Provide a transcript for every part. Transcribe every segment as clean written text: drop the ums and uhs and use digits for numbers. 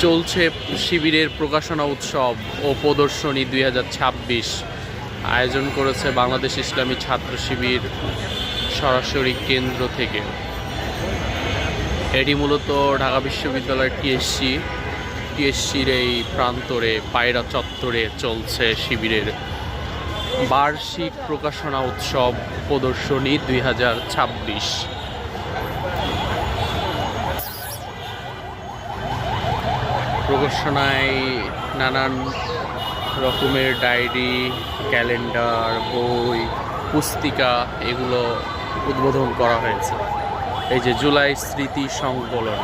চলছে শিবিরের প্রকাশনা উৎসব ও প্রদর্শনী 2026 আয়োজন করেছে বাংলাদেশ ইসলামী ছাত্র শিবির সরাসরি কেন্দ্র থেকে। এটি মূলত ঢাকা বিশ্ববিদ্যালয়ের টিএসসির এই প্রান্তরে পায়রা চত্বরে চলছে শিবিরের বার্ষিক প্রকাশনা উৎসব প্রদর্শনী 2026। প্রকাশনায় নানান রকমের ডায়েরি, ক্যালেন্ডার, বই, পুস্তিকা এগুলো উদ্বোধন করা হয়েছে। এই যে জুলাই স্মৃতি সংকলন,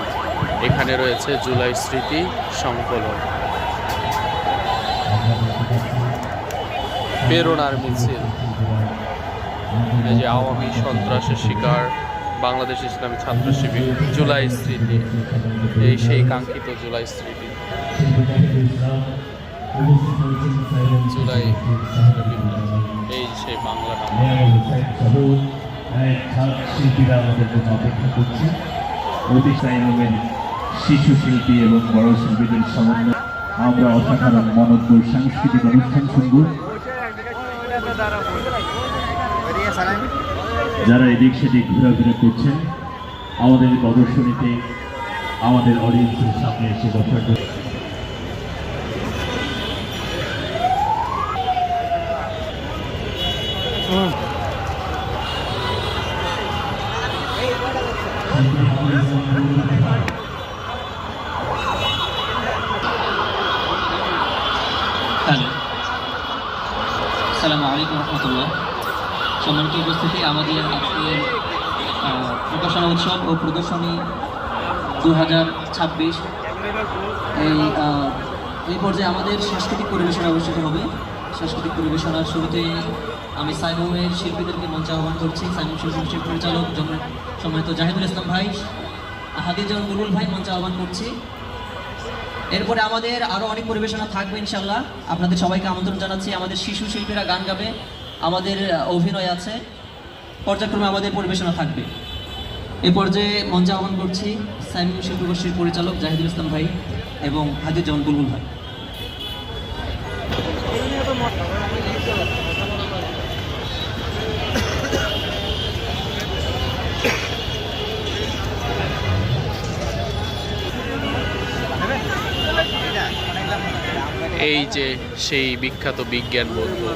এখানে রয়েছে জুলাই স্মৃতি সংকলন। প্রেরণার মিছিল, এই যে আওয়ামী সন্ত্রাসের শিকার বাংলাদেশ ইসলামী ছাত্র শিবির জুলাই স্মৃতি, এই সেই কাঙ্ক্ষিত জুলাই স্মৃতি, জুলাই এই সেই বাংলা শিল্পীরা আমাদের জন্য অপেক্ষা করছে। শিশু শিল্পী এবং বড় শিল্পীদের সমন্বয়ে আমরা অসাধারণ মনোজ্ঞ সাংস্কৃতিক অনুষ্ঠান শুনব। যারা এদিক সেদিক ঘোরাফেরা করছেন আমাদের প্রদর্শনীতে আমাদের অডিয়েন্সের সামনে এসে বসার জন্য আসসালামু আলাইকুম রহমতুল্লাহ। সম্মানিত উপস্থিতি, আমাদের আজকের প্রকাশনা উৎসব ও প্রদর্শনী 2026 এই পর্যায়ে আমাদের সাংস্কৃতিক পরিবেশনা অনুষ্ঠিত হবে। সাংস্কৃতিক পরিবেশনার শুরুতে আমি সাইমুমের শিল্পীদেরকে মঞ্চে আহ্বান করছি। সাইমুম শিল্পী পরিচালক সম্মানিত জাহিদুল ইসলাম ভাই, হাদিজান বুলবুল ভাই মঞ্চে আহ্বান করছি। এরপরে আমাদের আরও অনেক পরিবেশনা থাকবে ইনশাল্লাহ। আপনাদের সবাইকে আমন্ত্রণ জানাচ্ছি। আমাদের শিশু শিল্পীরা গান গাবে, আমাদের অভিনয় আছে, পর্যায়ক্রমে আমাদের পরিবেশনা থাকবে। এ পর্যায়ে মঞ্চে আহ্বান করছি সাইমুম শিল্পগোষ্ঠীর পরিচালক জাহিদুল ইসলাম ভাই এবং হাদিজান বুলবুল ভাই। এই যে সেই বিখ্যাত বিজ্ঞান বন্ধু।